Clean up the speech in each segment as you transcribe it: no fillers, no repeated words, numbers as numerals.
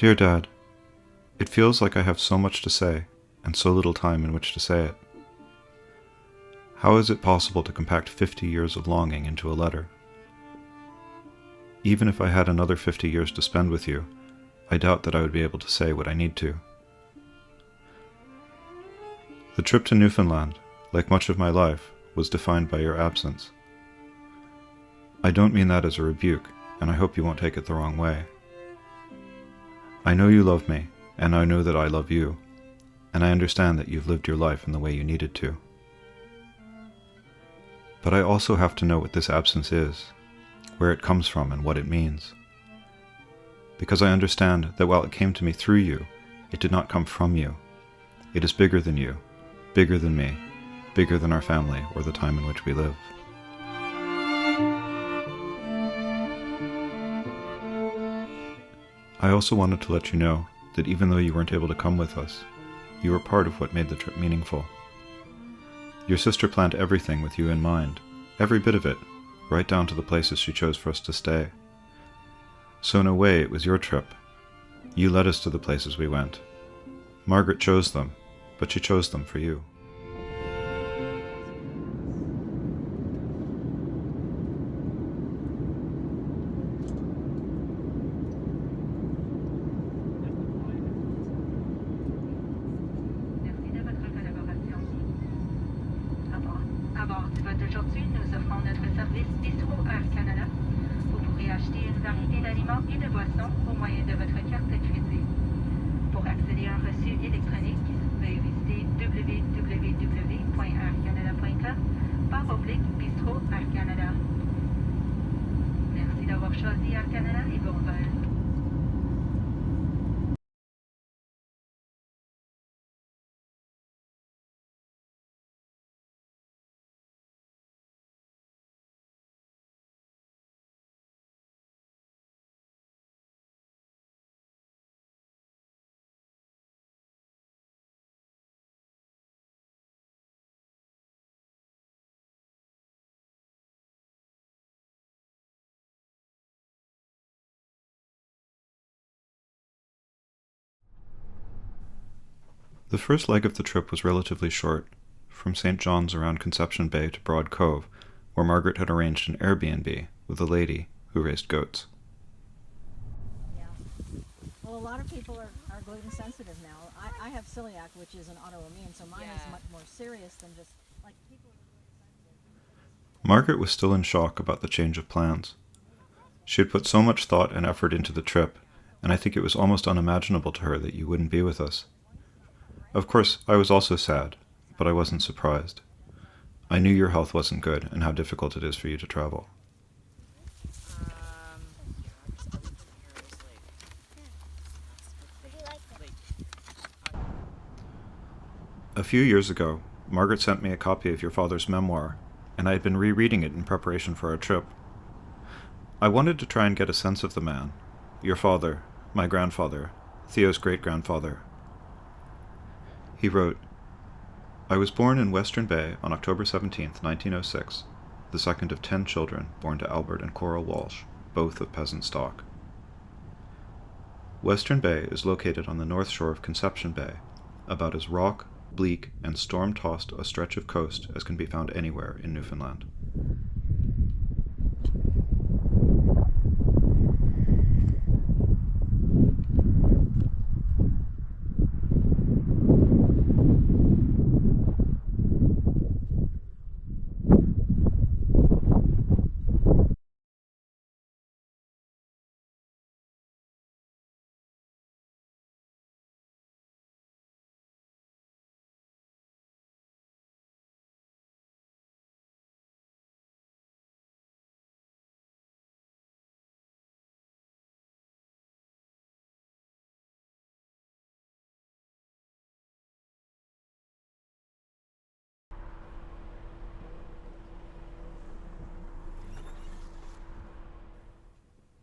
Dear Dad, it feels like I have so much to say, and so little time in which to say it. How is it possible to compact 50 years of longing into a letter? Even if I had another 50 years to spend with you, I doubt that I would be able to say what I need to. The trip to Newfoundland, like much of my life, was defined by your absence. I don't mean that as a rebuke, and I hope you won't take it the wrong way. I know you love me, and I know that I love you, and I understand that you've lived your life in the way you needed to. But I also have to know what this absence is, where it comes from and what it means. Because I understand that while it came to me through you, it did not come from you. It is bigger than you, bigger than me, bigger than our family or the time in which we live. I also wanted to let you know that even though you weren't able to come with us, you were part of what made the trip meaningful. Your sister planned everything with you in mind, every bit of it, right down to the places she chose for us to stay. So in a way, it was your trip. You led us to the places we went. Margaret chose them, but she chose them for you. À bord du vol d'aujourd'hui, nous offrons notre service Bistro Air Canada. Vous pourrez acheter une variété d'aliments et de boissons au moyen de votre carte de crédit. Pour accéder à un reçu électronique, veuillez visiter www.aircanada.com/bistro Air Canada. Merci d'avoir choisi Air Canada et bon vol. The first leg of the trip was relatively short, from St. John's around Conception Bay to Broad Cove, where Margaret had arranged an Airbnb with a lady who raised goats. Yeah. Well, a lot of people are gluten sensitive now. I have celiac, which is an autoimmune, so mine is much more serious than just like people are gluten sensitive. Margaret was still in shock about the change of plans. She had put so much thought and effort into the trip, and I think it was almost unimaginable to her that you wouldn't be with us. Of course, I was also sad, but I wasn't surprised. I knew your health wasn't good and how difficult it is for you to travel. A few years ago, Margaret sent me a copy of your father's memoir, and I had been rereading it in preparation for our trip. I wanted to try and get a sense of the man, your father, my grandfather, Theo's great-grandfather. He wrote, I was born in Western Bay on October 17, 1906, the second of 10 children born to Albert and Cora Walsh, both of peasant stock. Western Bay is located on the north shore of Conception Bay, about as rock, bleak, and storm-tossed a stretch of coast as can be found anywhere in Newfoundland.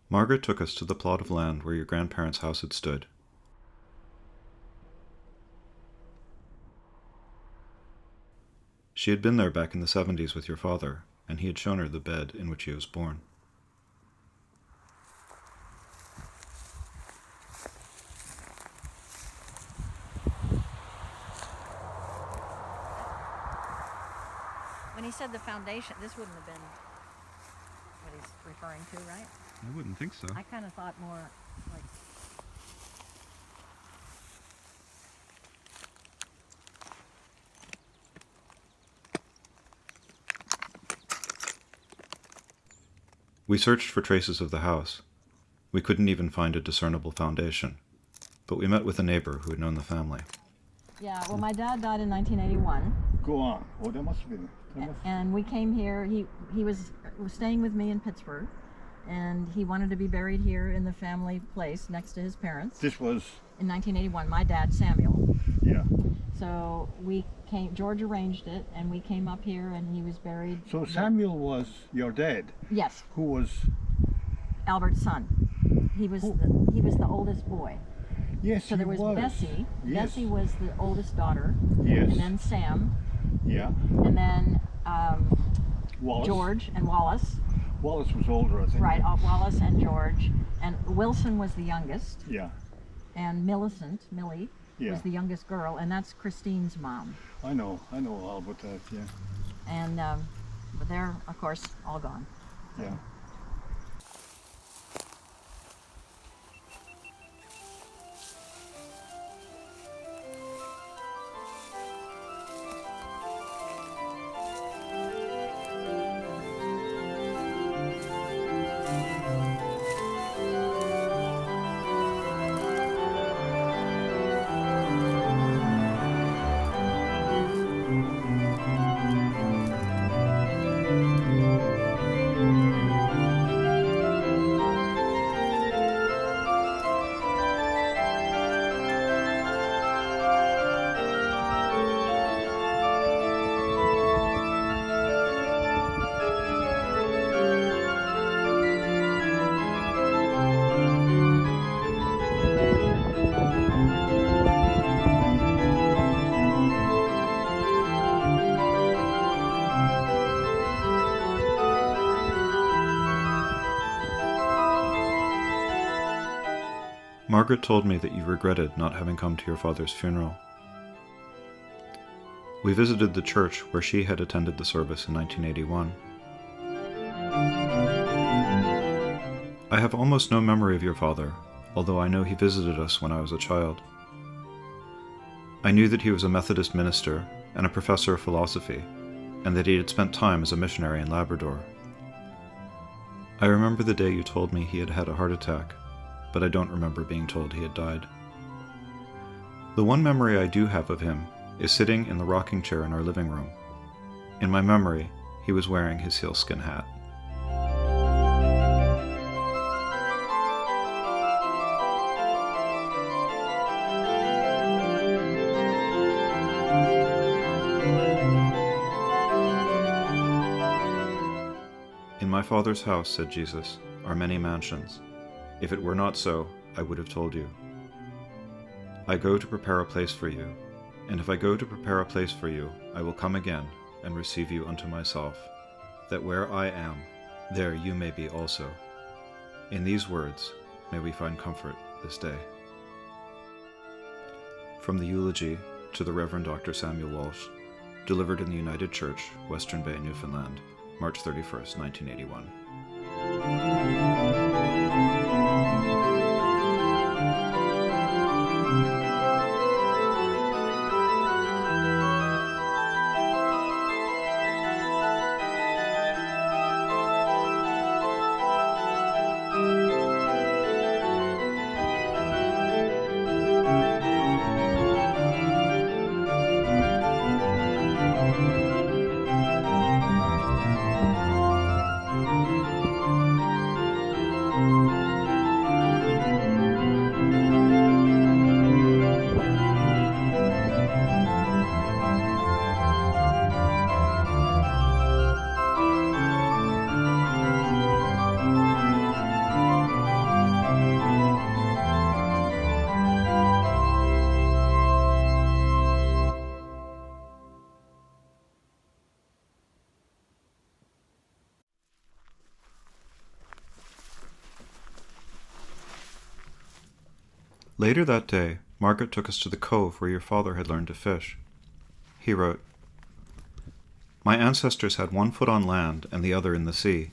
Margaret took us to the plot of land where your grandparents' house had stood. She had been there back in the 70s with your father, and he had shown her the bed in which he was born. he said the foundation, this wouldn't have been what he's referring to, right? I wouldn't think so. I kind of thought more like... We searched for traces of the house. We couldn't even find a discernible foundation, but we met with a neighbor who had known the family. Yeah, well, my dad died in 1981. Go on. Oh, that must have been. And we came here. He was staying with me in Pittsburgh, and he wanted to be buried here in the family place next to his parents. This was. In 1981, my dad, Samuel. Yeah. So we came, George arranged it, and we came up here, and he was buried. So Samuel was your dad, Yes, who was. Albert's son. He was the oldest boy. Yes, So there was Bessie. Yes. Bessie was the oldest daughter. Yes. And then Sam. Yeah. And then Wallace. George and Wallace. Wallace was older, I think. Right, Wallace and George. And Wilson was the youngest. Yeah. And Millicent, Millie, Yeah. was the youngest girl. And that's Christine's mom. I know all about that, yeah. And but they're, of course, all gone. Yeah. Margaret told me that you regretted not having come to your father's funeral. We visited the church where she had attended the service in 1981. I have almost no memory of your father, although I know he visited us when I was a child. I knew that he was a Methodist minister and a professor of philosophy, and that he had spent time as a missionary in Labrador. I remember the day you told me he had had a heart attack, but I don't remember being told he had died. The one memory I do have of him is sitting in the rocking chair in our living room. In my memory, he was wearing his sealskin hat. In my Father's house, said Jesus, are many mansions. If it were not so, I would have told you. I go to prepare a place for you, and if I go to prepare a place for you, I will come again and receive you unto myself, that where I am, there you may be also. In these words may we find comfort this day. From the eulogy to the Reverend Dr. Samuel Walsh, delivered in the United Church, Western Bay, Newfoundland, March 31st, 1981. Later that day, Margaret took us to the cove where your father had learned to fish. He wrote, My ancestors had one foot on land and the other in the sea.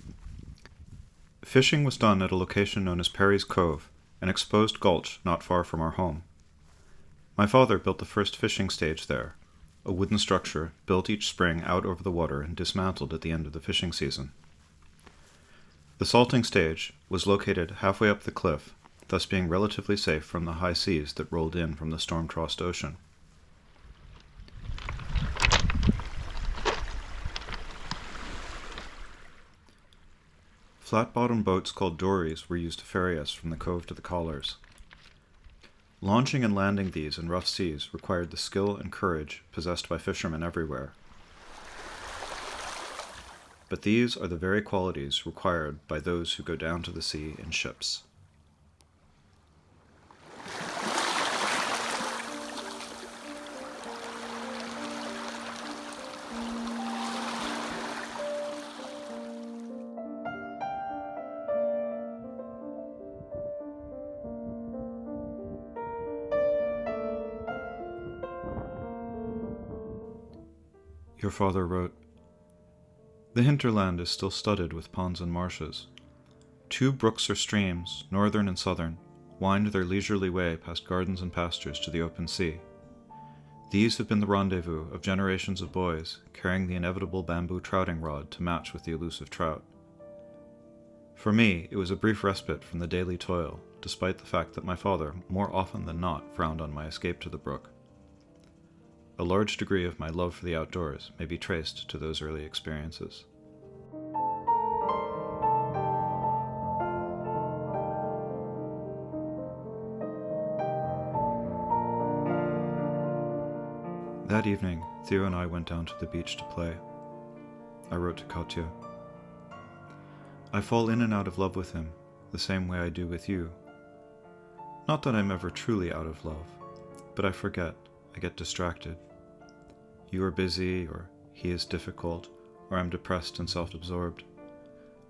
Fishing was done at a location known as Perry's Cove, an exposed gulch not far from our home. My father built the first fishing stage there, a wooden structure built each spring out over the water and dismantled at the end of the fishing season. The salting stage was located halfway up the cliff, thus being relatively safe from the high seas that rolled in from the storm-tossed ocean. Flat-bottomed boats called dories were used to ferry us from the cove to the collars. Launching and landing these in rough seas required the skill and courage possessed by fishermen everywhere. But these are the very qualities required by those who go down to the sea in ships. Your father wrote, "The hinterland is still studded with ponds and marshes. 2 brooks or streams, northern and southern, wind their leisurely way past gardens and pastures to the open sea. These have been the rendezvous of generations of boys carrying the inevitable bamboo trouting rod to match with the elusive trout. For me, it was a brief respite from the daily toil, despite the fact that my father, more often than not, frowned on my escape to the brook. A large degree of my love for the outdoors may be traced to those early experiences." That evening, Theo and I went down to the beach to play. I wrote to Katya, "I fall in and out of love with him, the same way I do with you. Not that I'm ever truly out of love, but I forget, I get distracted. You are busy, or he is difficult, or I'm depressed and self-absorbed.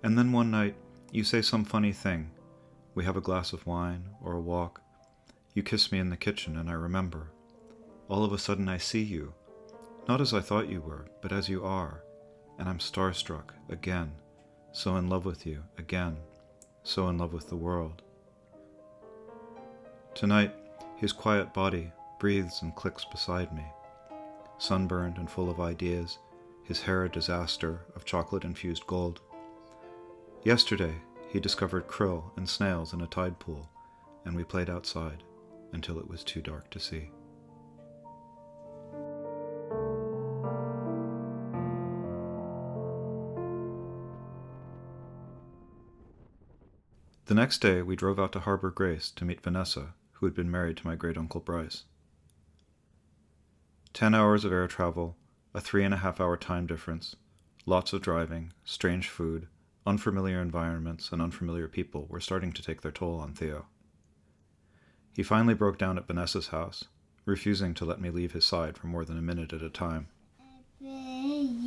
And then one night, you say some funny thing. We have a glass of wine, or a walk. You kiss me in the kitchen, and I remember. All of a sudden I see you, not as I thought you were, but as you are, and I'm starstruck, again, so in love with you, again, so in love with the world." Tonight, his quiet body breathes and clicks beside me. Sunburned and full of ideas, his hair a disaster of chocolate-infused gold. Yesterday, he discovered krill and snails in a tide pool, and we played outside until it was too dark to see. The next day, we drove out to Harbor Grace to meet Vanessa, who had been married to my great-uncle Bryce. 10 hours of air travel, a 3.5-hour time difference, lots of driving, strange food, unfamiliar environments, and unfamiliar people were starting to take their toll on Theo. He finally broke down at Vanessa's house, refusing to let me leave his side for more than a minute at a time. And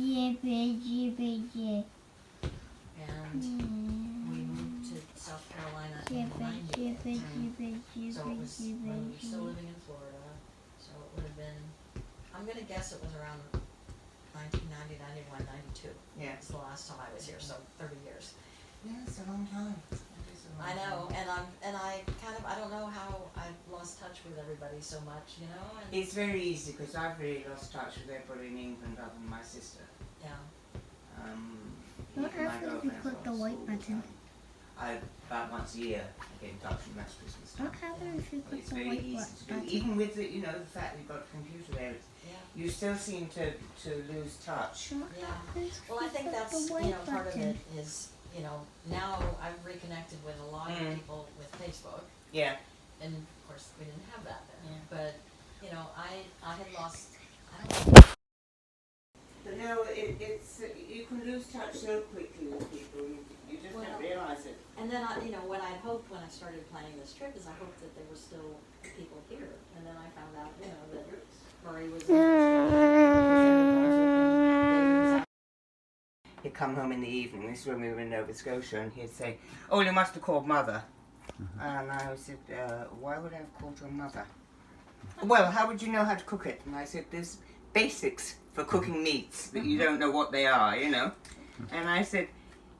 we moved to South Carolina in the 90s. So it was when we were still living in Florida. So it would have been, I'm going to guess it was around 1990, 91, 92. Yeah. It's the last time I was here, so 30 years. Yeah, it's a long time. I know, and I kind of, I don't know how I've lost touch with everybody so much, you know? And It's very easy because I've really lost touch with everybody in England other than my sister. yeah. What even my happens if you girlfriend's click the lost white all the button? time. About once a year, I get in touch with my Christmas What stuff. happens if you click It's the very white easy to do. button? Even with the, the fact that you've got a computer there, Yeah. you still seem to lose touch. What Yeah. happens if Well, I you think click that's, the white part of button? it is, now I've reconnected with a lot of Mm. people with Facebook, Yeah. and of course we didn't have that then. Yeah. But, I had lost, I don't know. But no, it's you can lose touch so quickly with people. You just Well, don't realise it. And then what I'd hoped when I started planning this trip is I hoped that there were still people here. And then I found out, that Murray was in He'd come home in the evening, this is when we were in Nova Scotia, and he'd say, "Oh, you must have called Mother." And I said, "Why would I have called your mother?" "Well, how would you know how to cook it?" And I said, "There's basics." for cooking meats that you don't know what they are, you know. And I said,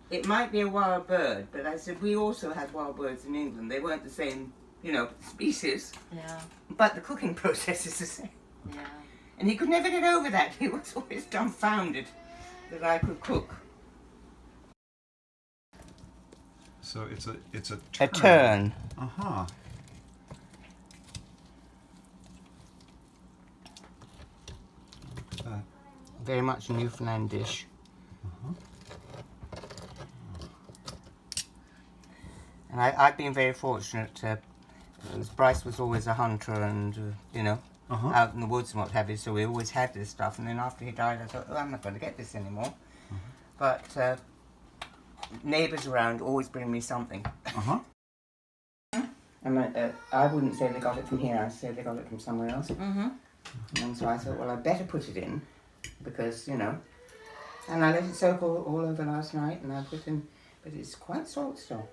it might be a wild bird, but I said, we also had wild birds in England. They weren't the same, you know, species, Yeah, but the cooking process is the same. yeah. And he could never get over that. He was always dumbfounded that I could cook. So it's a A turn. Uh-huh. Very much a Newfoundland dish. And I've been very fortunate. Bryce was always a hunter and, you know, out in the woods and what have you, so we always had this stuff. And then after he died, I thought, oh, I'm not going to get this anymore. But neighbours around always bring me something. And I wouldn't say they got it from here, I'd say they got it from somewhere else. And so I thought, well, I'd better put it in, because, you know. And I let it soak all over last night, and I put in, but it's quite salt still.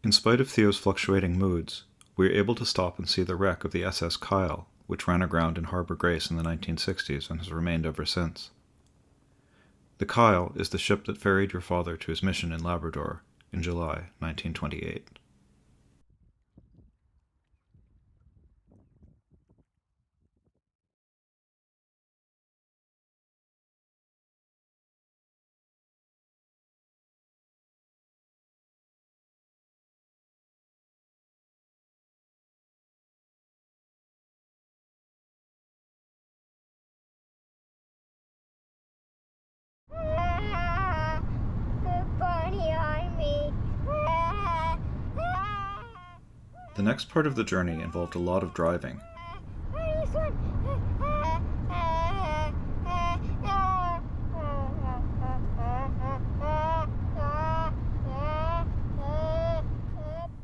In spite of Theo's fluctuating moods, we were able to stop and see the wreck of the SS Kyle, which ran aground in Harbour Grace in the 1960s and has remained ever since. The Kyle is the ship that ferried your father to his mission in Labrador in July 1928. The next part of the journey involved a lot of driving.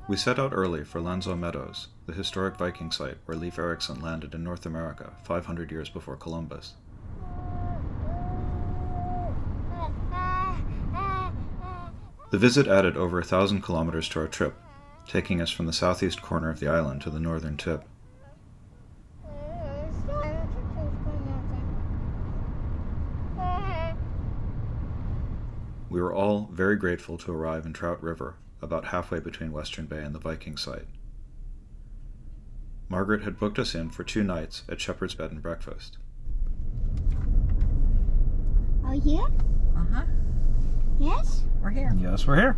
We set out early for Lanzo Meadows, the historic Viking site where Leif Erikson landed in North America 500 years before Columbus. The visit added over 1,000 kilometers to our trip, taking us from the southeast corner of the island to the northern tip. We were all very grateful to arrive in Trout River, about halfway between Western Bay and the Viking site. Margaret had booked us in for 2 nights at Shepherd's Bed and Breakfast. Are you here? Uh-huh. Yes? We're here. Yes, we're here.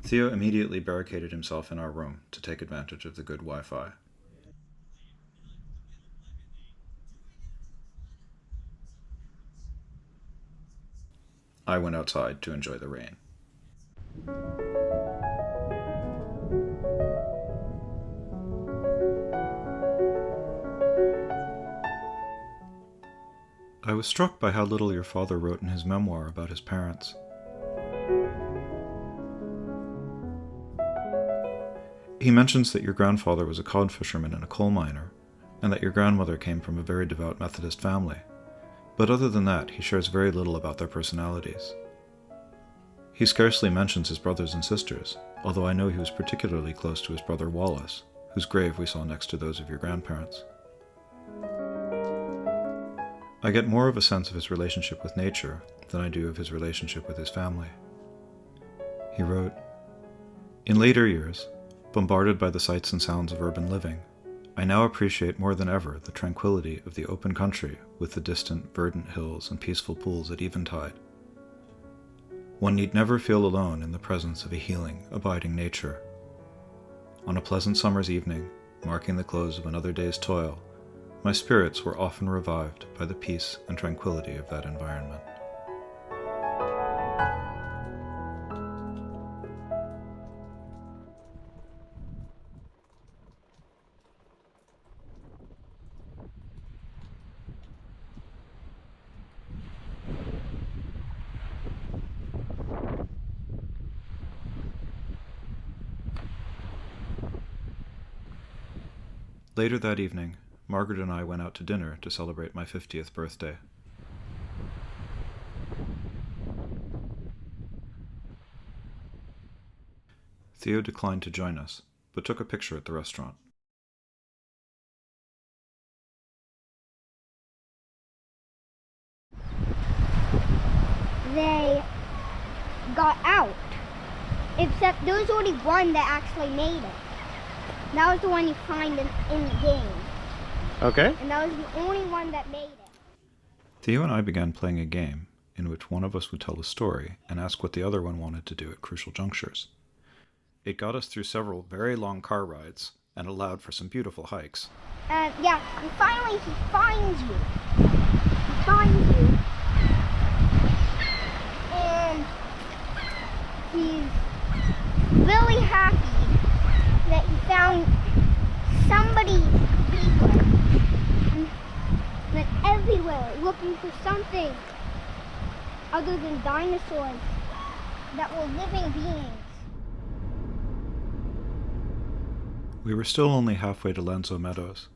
Theo immediately barricaded himself in our room to take advantage of the good Wi-Fi. I went outside to enjoy the rain. I was struck by how little your father wrote in his memoir about his parents. He mentions that your grandfather was a cod fisherman and a coal miner, and that your grandmother came from a very devout Methodist family. But other than that, he shares very little about their personalities. He scarcely mentions his brothers and sisters, although I know he was particularly close to his brother Wallace, whose grave we saw next to those of your grandparents. I get more of a sense of his relationship with nature than I do of his relationship with his family. He wrote, "In later years, bombarded by the sights and sounds of urban living, I now appreciate more than ever the tranquility of the open country with the distant, verdant hills and peaceful pools at eventide. One need never feel alone in the presence of a healing, abiding nature. On a pleasant summer's evening, marking the close of another day's toil, my spirits were often revived by the peace and tranquility of that environment." Later that evening, Margaret and I went out to dinner to celebrate my 50th birthday. Theo declined to join us, but took a picture at the restaurant. They got out. Except there was only one that actually made it. That was the one you find in the game. Okay. And that was the only one that made it. Theo and I began playing a game in which one of us would tell a story and ask what the other one wanted to do at crucial junctures. It got us through several very long car rides and allowed for some beautiful hikes. And finally he finds you. He finds you. And he's really happy that he found somebody to be with. And went everywhere looking for something other than dinosaurs that were living beings. We were still only halfway to Lanzo Meadows.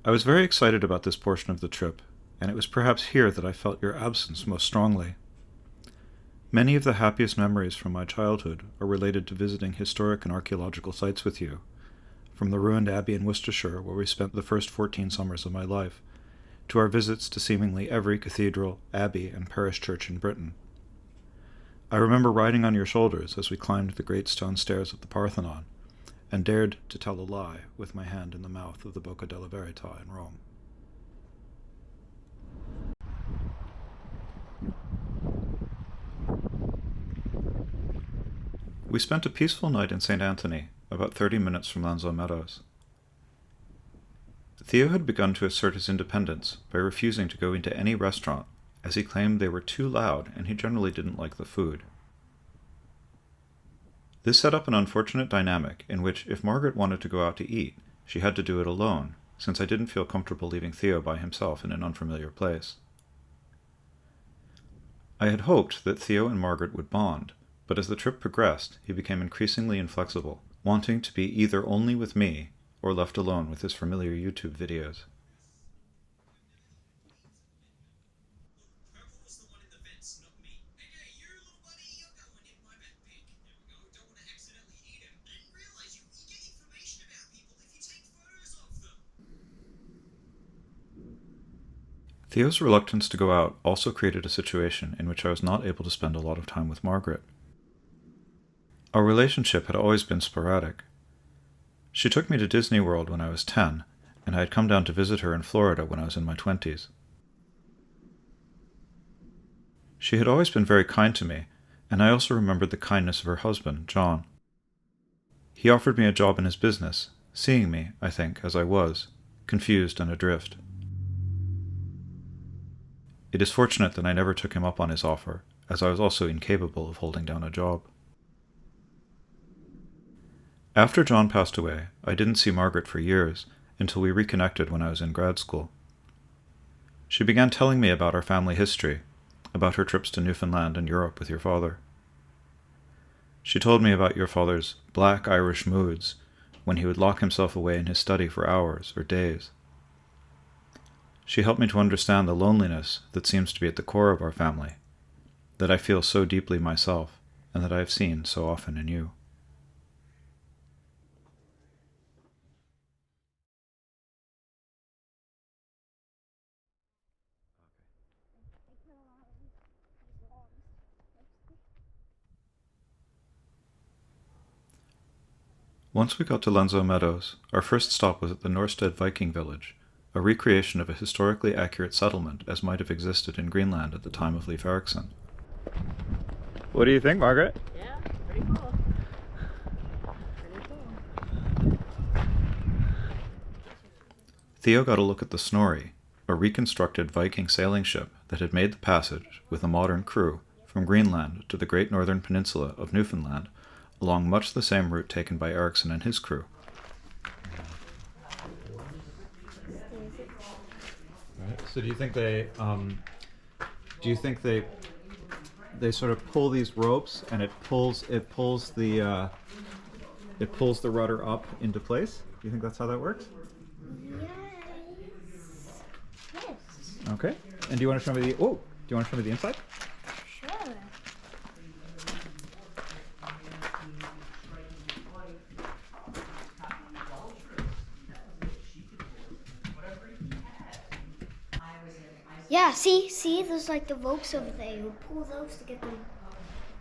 I was very excited about this portion of the trip, and it was perhaps here that I felt your absence most strongly. Many of the happiest memories from my childhood are related to visiting historic and archaeological sites with you, from the ruined abbey in Worcestershire, where we spent the first 14 summers of my life, to our visits to seemingly every cathedral, abbey, and parish church in Britain. I remember riding on your shoulders as we climbed the great stone stairs of the Parthenon, and dared to tell a lie with my hand in the mouth of the Bocca della Verità in Rome. We spent a peaceful night in St. Anthony, about 30 minutes from Lanzo Meadows. Theo had begun to assert his independence by refusing to go into any restaurant, as he claimed they were too loud and he generally didn't like the food. This set up an unfortunate dynamic in which, if Margaret wanted to go out to eat, she had to do it alone, since I didn't feel comfortable leaving Theo by himself in an unfamiliar place. I had hoped that Theo and Margaret would bond, but as the trip progressed, he became increasingly inflexible, wanting to be either only with me or left alone with his familiar YouTube videos. Theo's reluctance to go out also created a situation in which I was not able to spend a lot of time with Margaret. Our relationship had always been sporadic. She took me to Disney World when I was 10, and I had come down to visit her in Florida when I was in my 20s. She had always been very kind to me, and I also remembered the kindness of her husband, John. He offered me a job in his business, seeing me, I think, as I was, confused and adrift. It is fortunate that I never took him up on his offer, as I was also incapable of holding down a job. After John passed away, I didn't see Margaret for years, until we reconnected when I was in grad school. She began telling me about our family history, about her trips to Newfoundland and Europe with your father. She told me about your father's black Irish moods, when he would lock himself away in his study for hours or days. She helped me to understand the loneliness that seems to be at the core of our family, that I feel so deeply myself, and that I have seen so often in you. Once we got to Lanzo Meadows, our first stop was at the Norstead Viking village, a recreation of a historically accurate settlement as might have existed in Greenland at the time of Leif Erikson. What do you think, Margaret? Yeah, pretty cool. Theo got a look at the Snorri, a reconstructed Viking sailing ship that had made the passage, with a modern crew, from Greenland to the Great Northern Peninsula of Newfoundland, along much the same route taken by Erikson and his crew. So do you think they sort of pull these ropes and it pulls the rudder up into place? Do you think that's how that works? Yes. Okay. And do you want to show me the inside? Sure. Yeah, see, there's like the ropes over there. You pull those to get them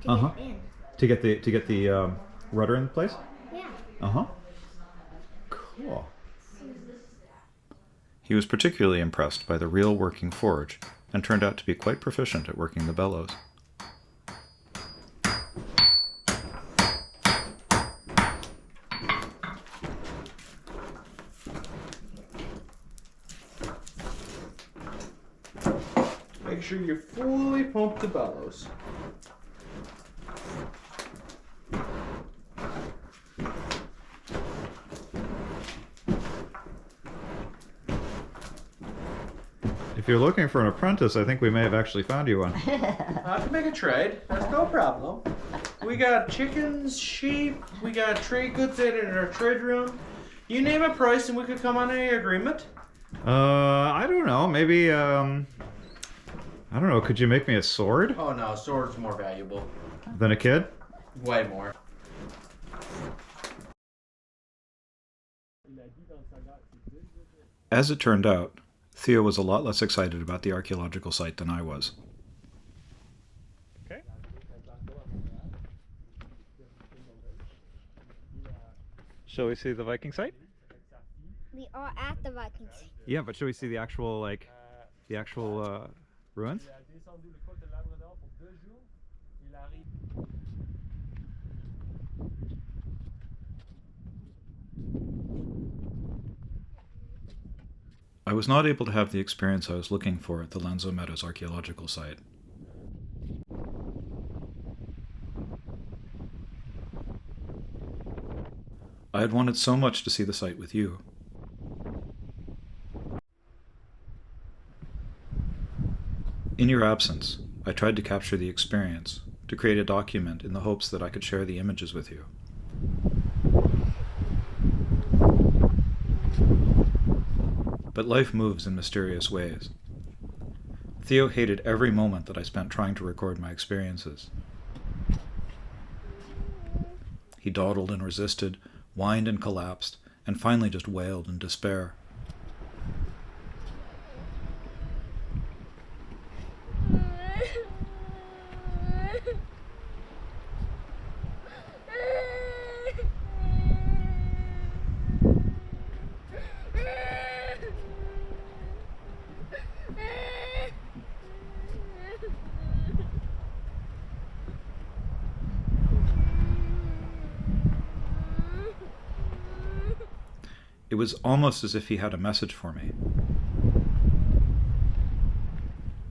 to Uh-huh. get in. To get the rudder in place? Yeah. Uh-huh. Cool. He was particularly impressed by the real working forge and turned out to be quite proficient at working the bellows. Make sure you fully pump the bellows. If you're looking for an apprentice, I think we may have actually found you one. I can make a trade. That's no problem. We got chickens, sheep, we got trade goods in our trade room. You name a price and we could come on any agreement. I don't know. Maybe, I don't know. Could you make me a sword? Oh no, sword's more valuable. Than a kid? Way more. As it turned out, Theo was a lot less excited about the archaeological site than I was. Okay. Shall we see the Viking site? We are at the Vikings. Yeah, but shall we see the actual, ruins? I was not able to have the experience I was looking for at the Lenzo Meadows archaeological site. I had wanted so much to see the site with you. In your absence, I tried to capture the experience, to create a document in the hopes that I could share the images with you. But life moves in mysterious ways. Theo hated every moment that I spent trying to record my experiences. He dawdled and resisted, whined and collapsed, and finally just wailed in despair. It was almost as if he had a message for me.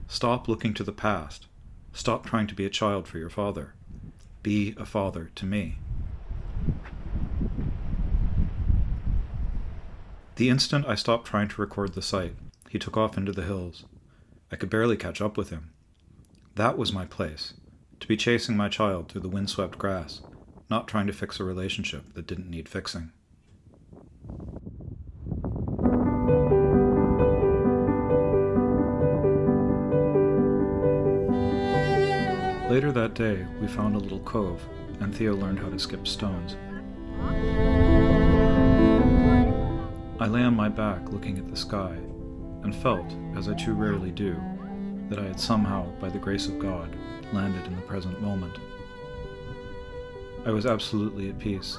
Stop looking to the past. Stop trying to be a child for your father. Be a father to me. The instant I stopped trying to record the site, he took off into the hills. I could barely catch up with him. That was my place, to be chasing my child through the windswept grass, not trying to fix a relationship that didn't need fixing. Later that day, we found a little cove, and Theo learned how to skip stones. I lay on my back looking at the sky, and felt, as I too rarely do, that I had somehow, by the grace of God, landed in the present moment. I was absolutely at peace,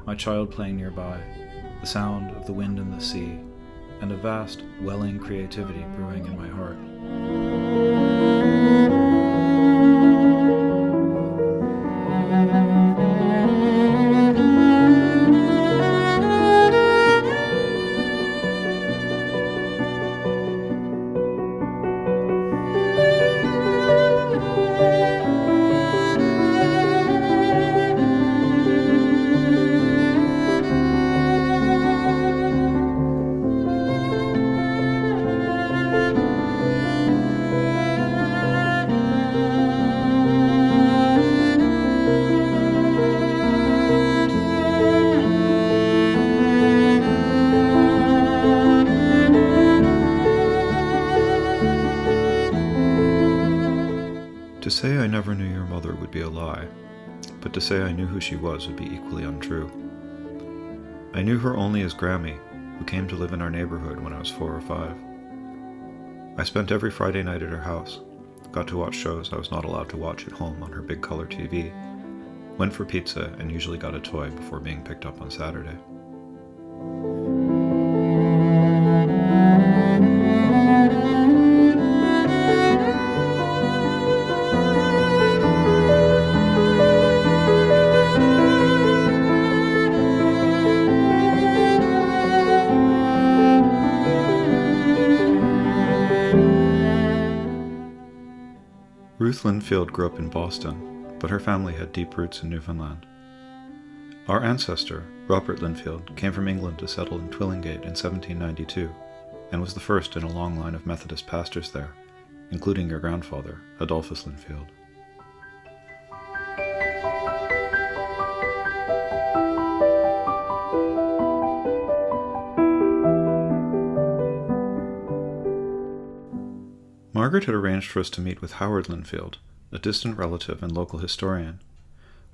my child playing nearby, the sound of the wind and the sea, and a vast, welling creativity brewing in my heart. To say I never knew your mother would be a lie, but to say I knew who she was would be equally untrue. I knew her only as Grammy, who came to live in our neighborhood when I was 4 or 5. I spent every Friday night at her house, got to watch shows I was not allowed to watch at home on her big color TV, went for pizza, and usually got a toy before being picked up on Saturday. Ruth Linfield grew up in Boston, but her family had deep roots in Newfoundland. Our ancestor, Robert Linfield, came from England to settle in Twillingate in 1792, and was the first in a long line of Methodist pastors there, including your grandfather, Adolphus Linfield. Margaret had arranged for us to meet with Howard Linfield, a distant relative and local historian.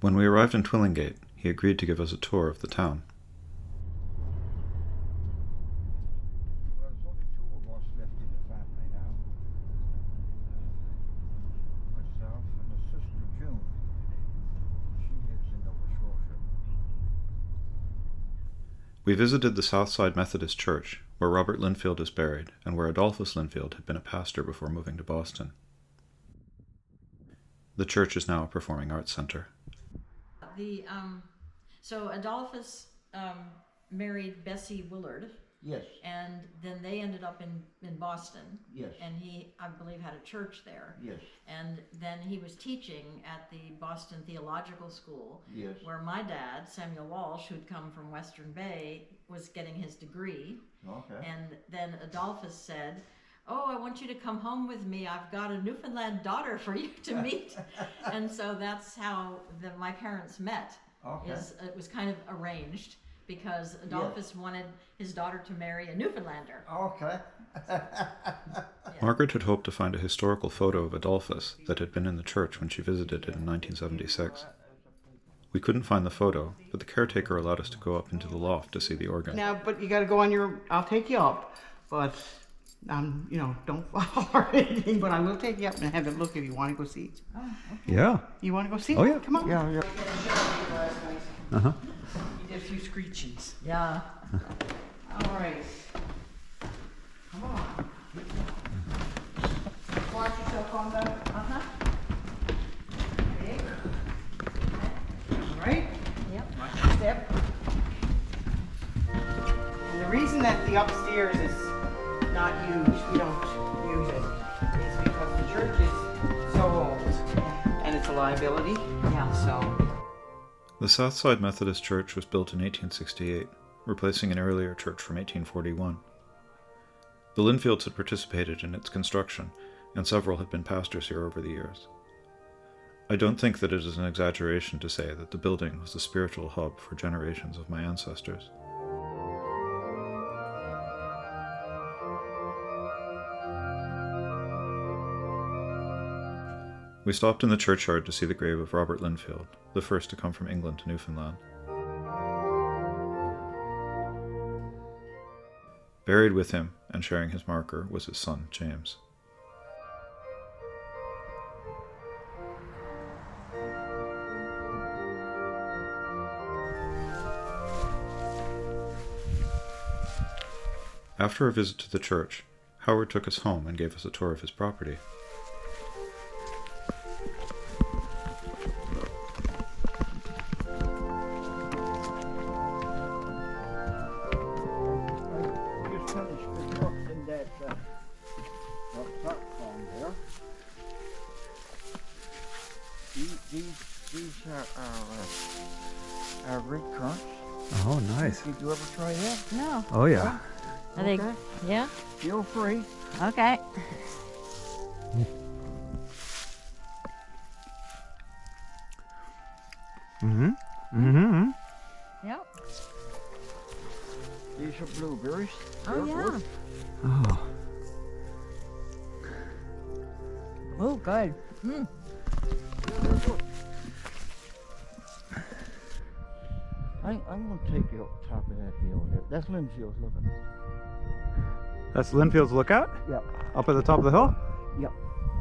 When we arrived in Twillingate, he agreed to give us a tour of the town. Well, there's only two of us left in the family now. Myself and a sister, June. She lives in Nova Scotia. We visited the Southside Methodist Church, where Robert Linfield is buried, and where Adolphus Linfield had been a pastor before moving to Boston. The church is now a performing arts center. So Adolphus married Bessie Willard, Yes, and then they ended up in Boston. yes, And he, I believe, had a church there. yes, And then he was teaching at the Boston Theological School, yes. where my dad, Samuel Walsh, who'd come from Western Bay, was getting his degree. Okay. And then Adolphus said, "Oh, I want you to come home with me. I've got a Newfoundland daughter for you to meet." And so that's how my parents met. Okay. It was kind of arranged because Adolphus wanted his daughter to marry a Newfoundlander. Okay. Margaret had hoped to find a historical photo of Adolphus that had been in the church when she visited it in 1976. We couldn't find the photo, but the caretaker allowed us to go up into the loft to see the organ. Now, but you got to go on your. I'll take you up, but don't fall or anything. But I will take you up and have a look if you want to go see it. Yeah. You want to go see it? Oh, yeah. Come on. Yeah, yeah. Uh-huh. You did a few screechings. Yeah. All right. Come on. Watch yourself on the. Uh-huh. Okay. All right. Yep. Watch your step. And the reason that the upstairs is not used, we don't use it, is because the church is so old and it's a liability. Yeah. So. The Southside Methodist Church was built in 1868, replacing an earlier church from 1841. The Linfields had participated in its construction, and several had been pastors here over the years. I don't think that it is an exaggeration to say that the building was the spiritual hub for generations of my ancestors. We stopped in the churchyard to see the grave of Robert Linfield, the first to come from England to Newfoundland. Buried with him and sharing his marker was his son, James. After our visit to the church, Howard took us home and gave us a tour of his property. These are red currants. Oh, nice. Did you ever try that? No. Oh, yeah. Are they? Okay. Yeah. Feel free. Okay. Mm-hmm. Mm-hmm. Yep. These are blueberries. Oh They're yeah. good. Oh. Oh, good. Mm. They're good. I'm going to take you up top of that hill there. That's Linfield's looking. That's Linfield's Lookout? Yep. Up at the top of the hill? Yep.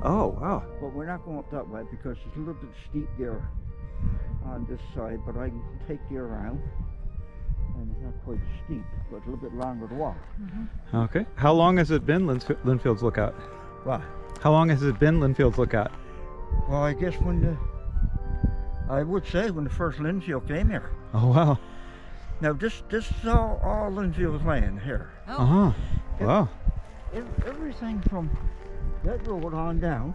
Oh, wow. But we're not going up that way because it's a little bit steep there on this side, but I can take you around. And it's not quite as steep, but a little bit longer to walk. Okay. How long has it been Linfield's Lookout? Wow. How long has it been Linfield's Lookout? Well, I guess I would say when the first Linfield came here. Oh, wow. Now this is all Linfield's land here. Uh-huh. Wow. Everything from that road on down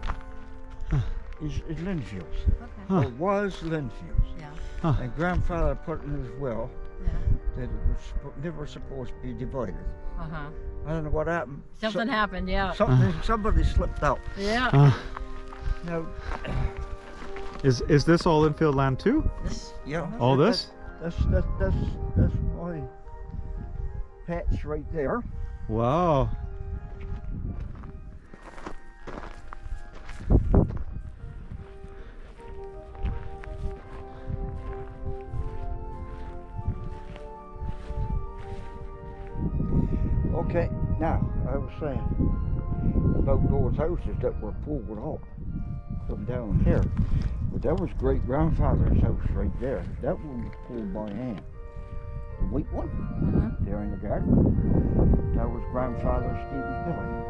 is Linfield's. Huh. Or was Linfield's. Yeah. Huh. And grandfather put in his will Yeah. that it was never supposed to be divided. Uh-huh. I don't know what happened. Something happened, yeah. Somebody slipped out. Yeah. Now, Is this all Linfield land too? yeah. All this? That's my patch right there. Wow. Okay, now I was saying about those houses that were pulled out from down here. But that was great grandfather's house right there. That one was pulled by hand. The white one there in the garden. That was grandfather Stephen Billy.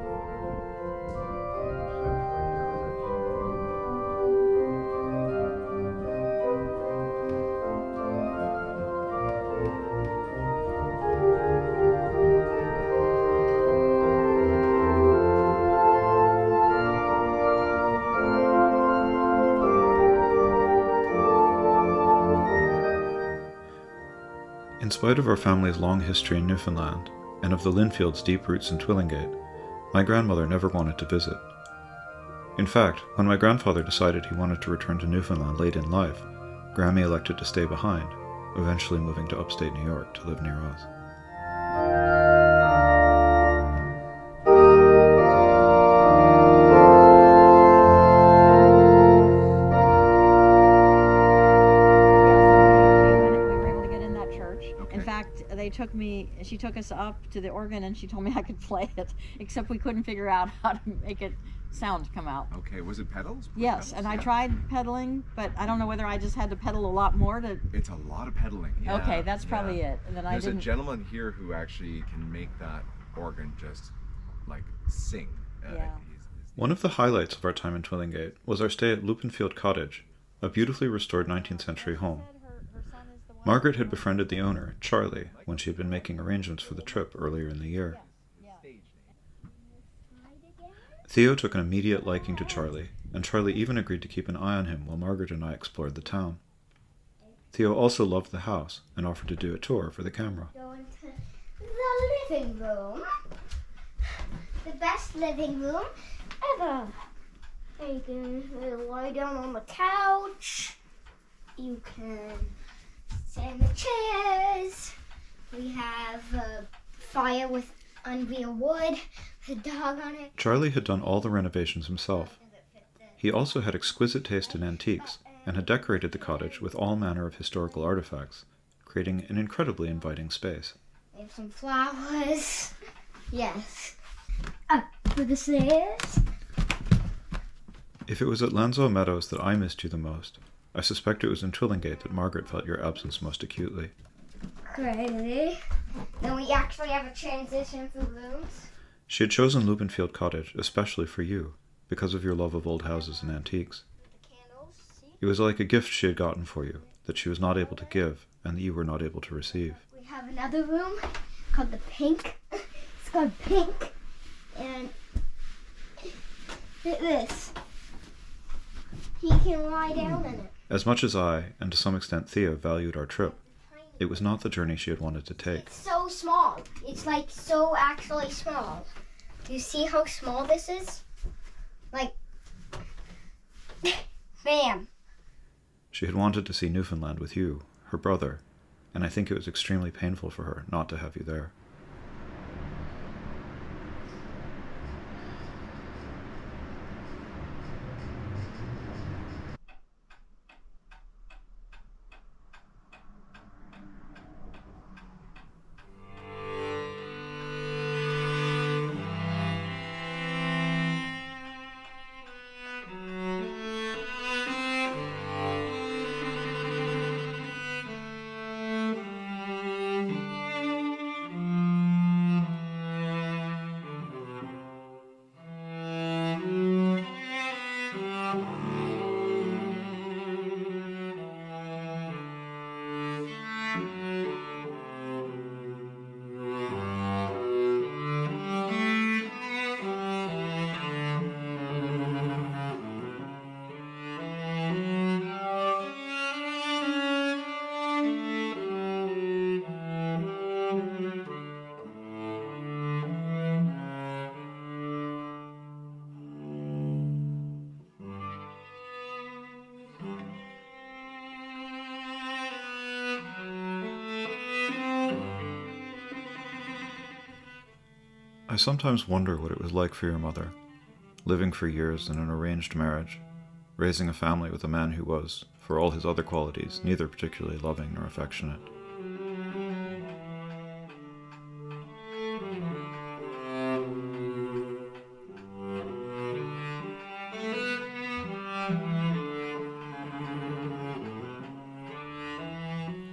In spite of our family's long history in Newfoundland, and of the Linfields' deep roots in Twillingate, my grandmother never wanted to visit. In fact, when my grandfather decided he wanted to return to Newfoundland late in life, Grammy elected to stay behind, eventually moving to upstate New York to live near us. She took us up to the organ and she told me I could play it, except we couldn't figure out how to make it sound come out. Okay, was it pedals? Yes, and I tried pedaling, but I don't know whether I just had to pedal a lot more to... It's a lot of pedaling, yeah. Okay, that's probably it. And then There's a gentleman here who actually can make that organ just, like, sing. Yeah. One of the highlights of our time in Twillingate was our stay at Lupenfield Cottage, a beautifully restored 19th century home. Margaret had befriended the owner, Charlie, when she had been making arrangements for the trip earlier in the year. Theo took an immediate liking to Charlie, and Charlie even agreed to keep an eye on him while Margaret and I explored the town. Theo also loved the house and offered to do a tour for the camera. Go into the living room. The best living room ever. You can lie down on the couch. You can sit in the chairs. We have a fire with unreal wood, with a dog on it. Charlie had done all the renovations himself. He also had exquisite taste in antiques and had decorated the cottage with all manner of historical artifacts, creating an incredibly inviting space. We have some flowers. Yes. Up for the stairs. If it was at Lanzo Meadows that I missed you the most, I suspect it was in Twillingate that Margaret felt your absence most acutely. Crazy. Then we actually have a transition for rooms. She had chosen Lupenfield Cottage especially for you, because of your love of old houses and antiques. It was like a gift she had gotten for you, that she was not able to give, and that you were not able to receive. We have another room called the Pink. It's called Pink. And this. He can lie down in it. As much as I, and to some extent Thea, valued our trip, it was not the journey she had wanted to take. It's so small. It's like so actually small. Do you see how small this is? Like, bam. She had wanted to see Newfoundland with you, her brother, and I think it was extremely painful for her not to have you there. sometimes wonder what it was like for your mother, living for years in an arranged marriage, raising a family with a man who was, for all his other qualities, neither particularly loving nor affectionate.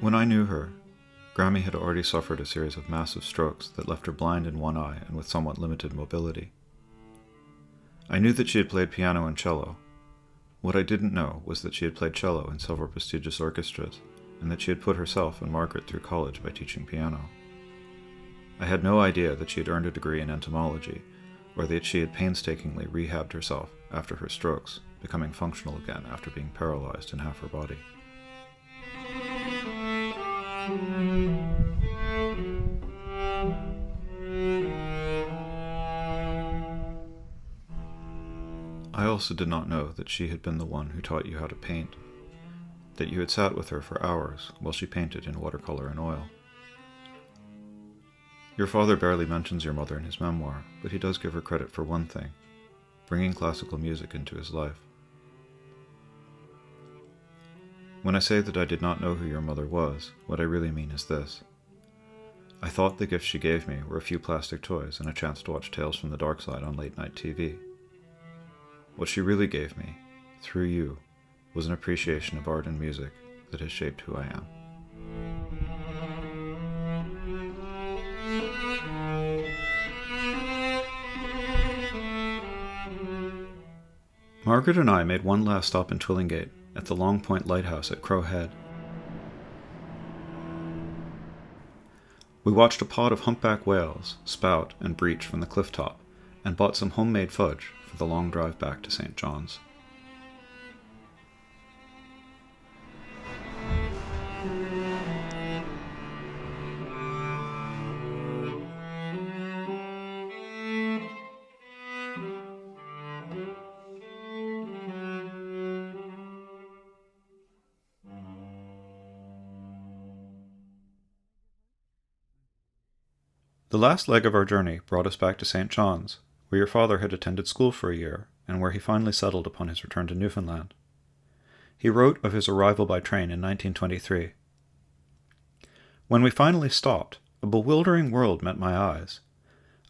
When I knew her, Grammy had already suffered a series of massive strokes that left her blind in one eye and with somewhat limited mobility. I knew that she had played piano and cello. What I didn't know was that she had played cello in several prestigious orchestras, and that she had put herself and Margaret through college by teaching piano. I had no idea that she had earned a degree in entomology, or that she had painstakingly rehabbed herself after her strokes, becoming functional again after being paralyzed in half her body. I also did not know that she had been the one who taught you how to paint, that you had sat with her for hours while she painted in watercolor and oil. Your father barely mentions your mother in his memoir, but he does give her credit for one thing, bringing classical music into his life. When I say that I did not know who your mother was, what I really mean is this. I thought the gifts she gave me were a few plastic toys and a chance to watch Tales from the Dark Side on late-night TV. What she really gave me, through you, was an appreciation of art and music that has shaped who I am. Margaret and I made one last stop in Twillingate, at the Long Point Lighthouse at Crow Head. We watched a pod of humpback whales spout and breach from the cliff top, and bought some homemade fudge for the long drive back to St. John's. The last leg of our journey brought us back to St. John's, where your father had attended school for a year, and where he finally settled upon his return to Newfoundland. He wrote of his arrival by train in 1923. When we finally stopped, a bewildering world met my eyes.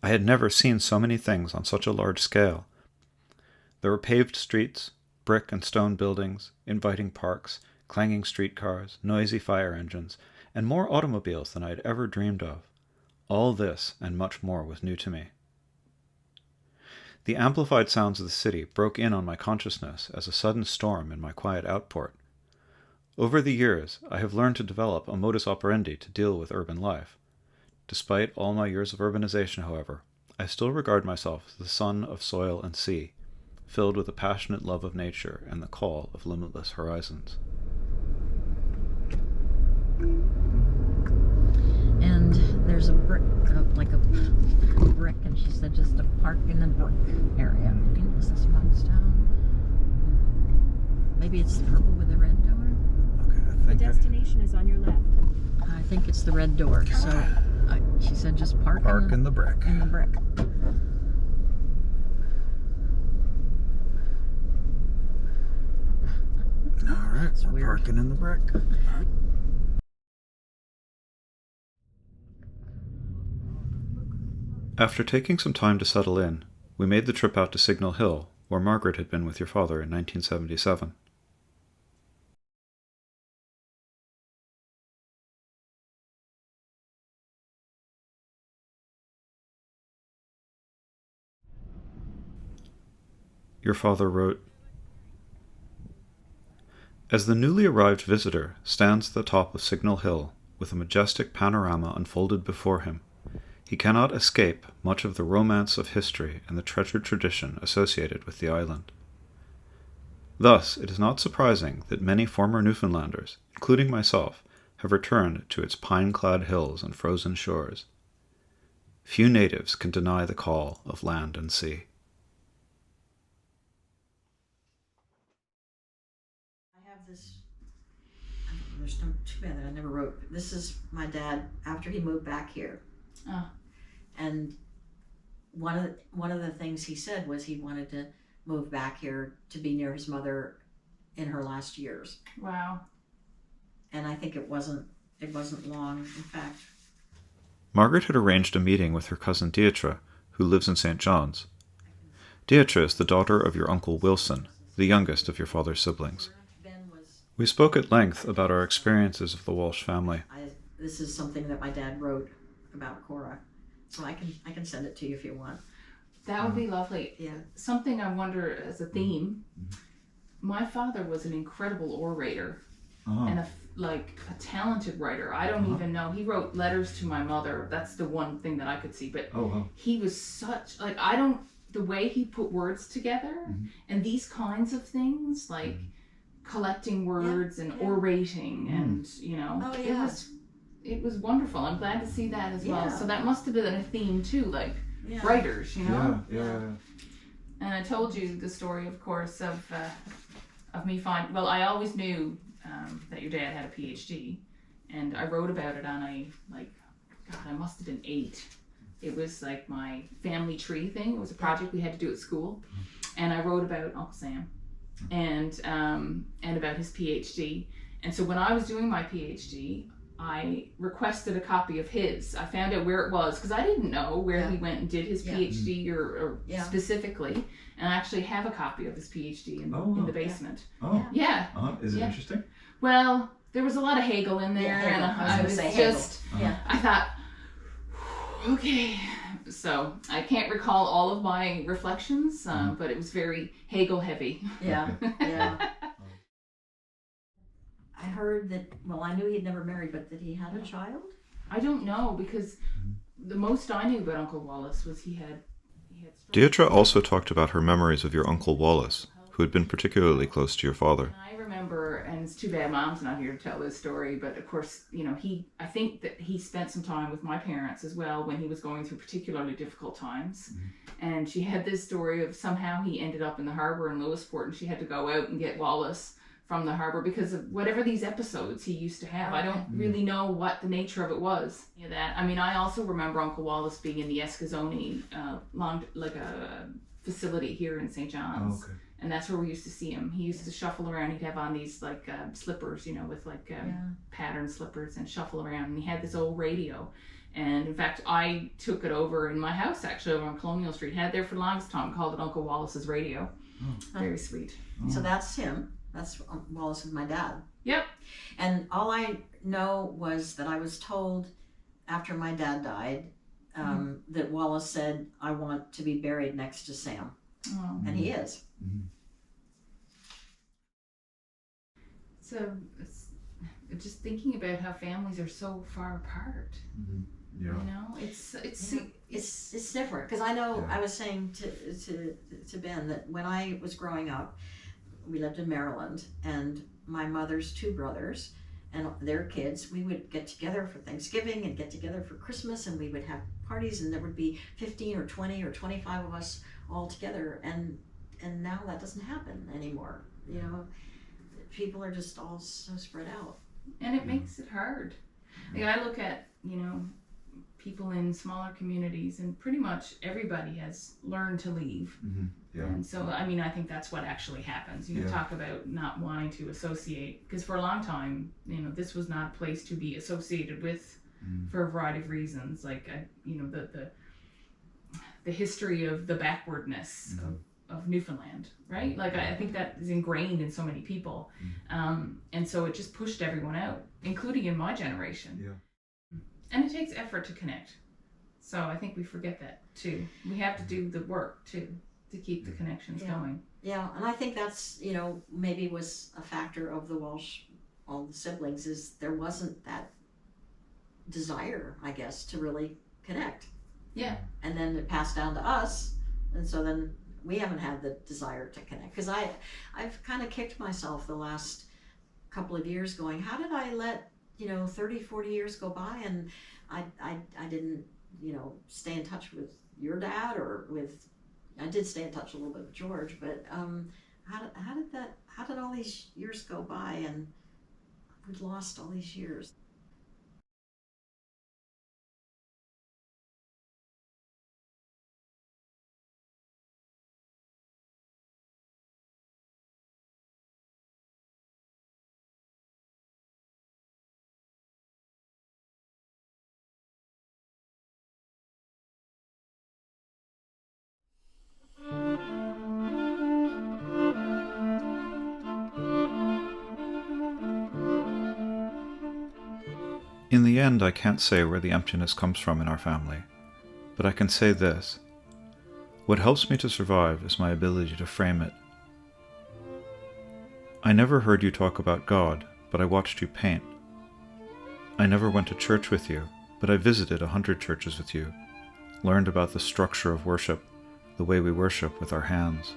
I had never seen so many things on such a large scale. There were paved streets, brick and stone buildings, inviting parks, clanging streetcars, noisy fire engines, and more automobiles than I had ever dreamed of. All this and much more was new to me. The amplified sounds of the city broke in on my consciousness as a sudden storm in my quiet outport. Over the years, I have learned to develop a modus operandi to deal with urban life. Despite all my years of urbanization, however, I still regard myself as the son of soil and sea, filled with a passionate love of nature and the call of limitless horizons. And there's a brick, like a brick, and she said just a park in the brick area. Is this Youngstown? Maybe it's the purple with the red door? Okay, I think The destination is on your left. I think it's the red door. So she said just park in the brick. In the brick. All right, It's we're weird. parking in the brick. After taking some time to settle in, we made the trip out to Signal Hill, where Margaret had been with your father in 1977. Your father wrote, "As the newly arrived visitor stands at the top of Signal Hill with a majestic panorama unfolded before him, he cannot escape much of the romance of history and the treasured tradition associated with the island. Thus, it is not surprising that many former Newfoundlanders, including myself, have returned to its pine-clad hills and frozen shores. Few natives can deny the call of land and sea." I have this, there's too bad that I never wrote. This is my dad after he moved back here. Oh. And one of the things he said was he wanted to move back here to be near his mother in her last years. Wow. And I think it wasn't long, in fact. Margaret had arranged a meeting with her cousin Deirdre, who lives in St. John's. Deirdre is the daughter of your Uncle Wilson, the youngest of your father's siblings. We spoke at length about our experiences of the Walsh family. This is something that my dad wrote about Cora, so I can send it to you if you want. That would be lovely. Yeah. Something I wonder as a theme. My father was an incredible orator and a talented writer. I don't even know. He wrote letters to my mother. That's the one thing that I could see. But he was such the way he put words together and these kinds of things like collecting words and orating and it was wonderful. I'm glad to see that as well. So that must have been a theme too, writers, Yeah. And I told you the story, of course, of me finding. Well, I always knew that your dad had a PhD, and I wrote about it on I must have been 8. It was like my family tree thing. It was a project we had to do at school, and I wrote about Uncle Sam, and about his PhD. And so when I was doing my PhD, I requested a copy of his. I found out where it was because I didn't know where he went and did his PhD or specifically, and I actually have a copy of his PhD in the basement. Is it interesting? Well, there was a lot of Hegel in there, Hegel. and I was just I thought, okay. So I can't recall all of my reflections, but it was very Hegel heavy. Yeah. I heard that, well, I knew he'd never married, but that he had a child? I don't know, because the most I knew about Uncle Wallace was he had Deirdre also talked about her memories of your Uncle Wallace, who had been particularly close to your father. I remember, and it's too bad Mom's not here to tell this story, but of course, I think that he spent some time with my parents as well when he was going through particularly difficult times. And she had this story of somehow he ended up in the harbour in Lewisport, and she had to go out and get Wallace from the harbour because of whatever these episodes he used to have. I don't really know what the nature of it was. I also remember Uncle Wallace being in the Escazone facility here in St. John's. Okay. And that's where we used to see him. He used to shuffle around. He'd have on these slippers, with pattern slippers and shuffle around. And he had this old radio. And in fact, I took it over in my house actually over on Colonial Street. Had it there for the longest time, called it Uncle Wallace's radio. Very sweet. So that's him. That's Wallace is my dad. Yep. And all I know was that I was told after my dad died that Wallace said, I want to be buried next to Sam. And he is. So it's just thinking about how families are so far apart. It's different because I know I was saying to Ben that when I was growing up, we lived in Maryland, and my mother's 2 brothers and their kids, we would get together for Thanksgiving and get together for Christmas, and we would have parties, and there would be 15 or 20 or 25 of us all together, and now that doesn't happen anymore. People are just all so spread out, and it makes it hard. I look at people in smaller communities, and pretty much everybody has learned to leave. And so I think that's what actually happens. Talk about not wanting to associate, because for a long time this was not a place to be associated with for a variety of reasons, like the history of the backwardness of Newfoundland, right? I think that is ingrained in so many people, and so it just pushed everyone out, including in my generation. And it takes effort to connect, so I think we forget that too. We have to do the work too to keep the connections going. Yeah, and I think that's maybe was a factor of the Walsh, all the siblings, is there wasn't that desire, I guess, to really connect. Yeah. And then it passed down to us, and so then we haven't had the desire to connect, because I've kind of kicked myself the last couple of years going, how did I let 30, 40 years go by and I didn't stay in touch with your dad, or I did stay in touch a little bit with George, but how did all these years go by and we've lost all these years? In the end, I can't say where the emptiness comes from in our family, but I can say this. What helps me to survive is my ability to frame it. I never heard you talk about God, but I watched you paint. I never went to church with you, but I visited 100 churches with you, learned about the structure of worship, the way we worship with our hands,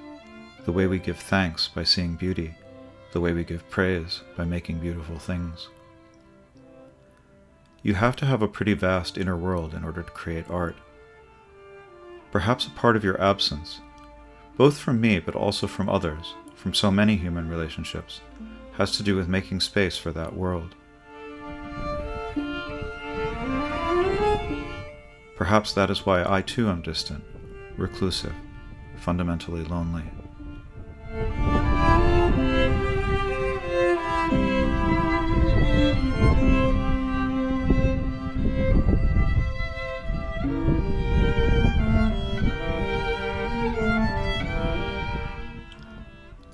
the way we give thanks by seeing beauty, the way we give praise by making beautiful things. You have to have a pretty vast inner world in order to create art. Perhaps a part of your absence, both from me but also from others, from so many human relationships, has to do with making space for that world. Perhaps that is why I too am distant, reclusive, fundamentally lonely.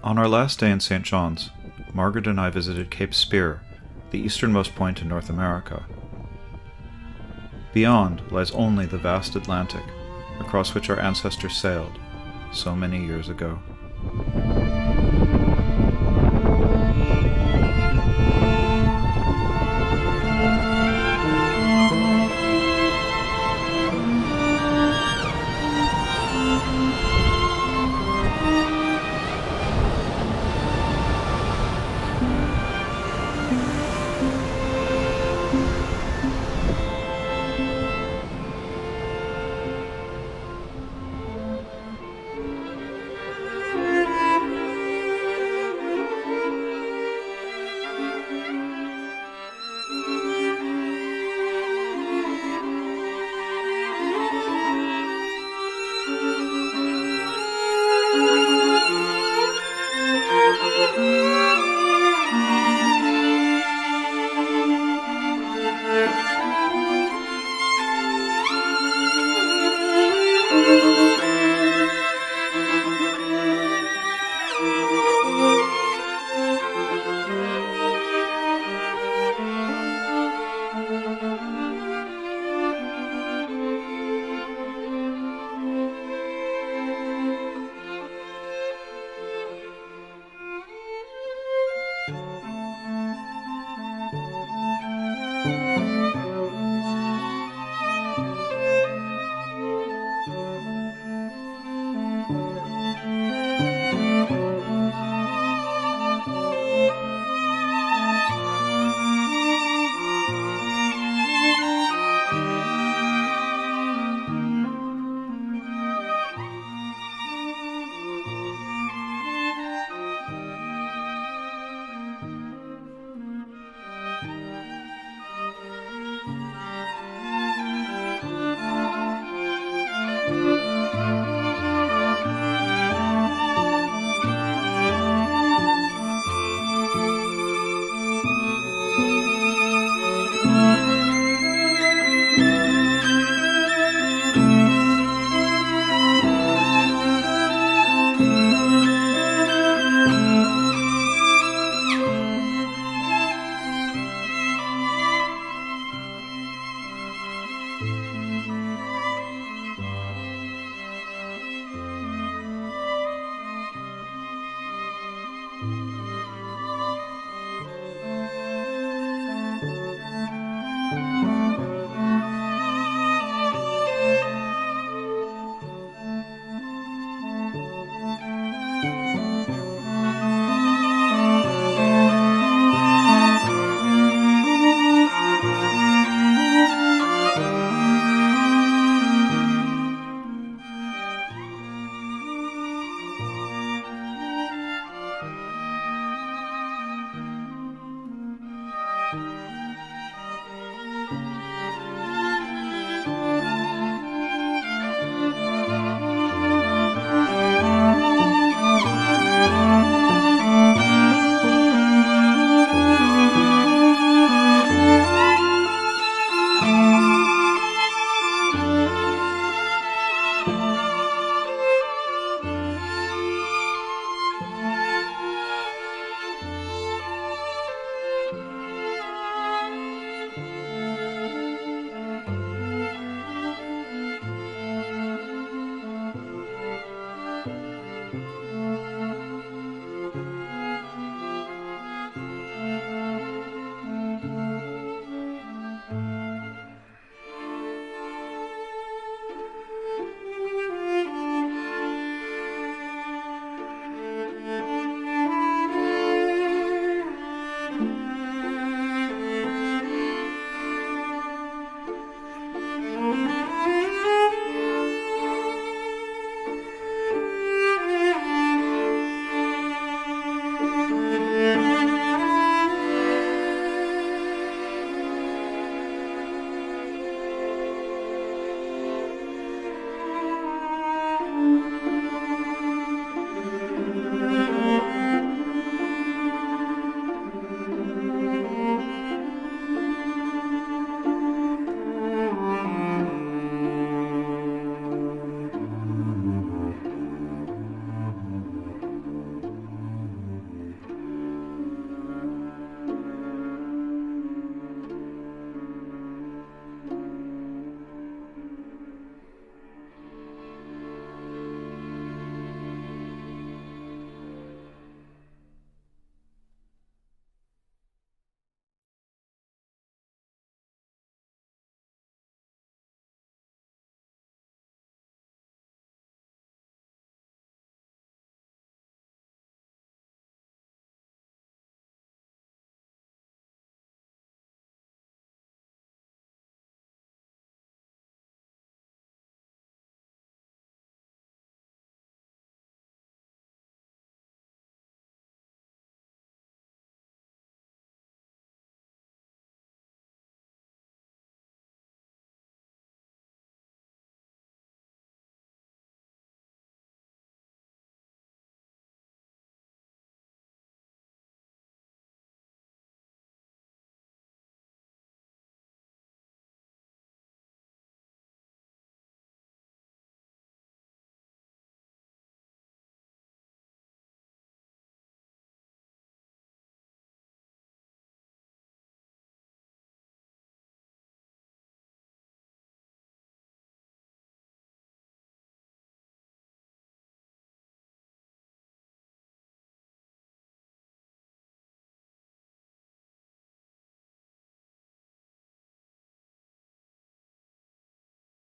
On our last day in St. John's, Margaret and I visited Cape Spear, the easternmost point in North America. Beyond lies only the vast Atlantic, across which our ancestors sailed so many years ago.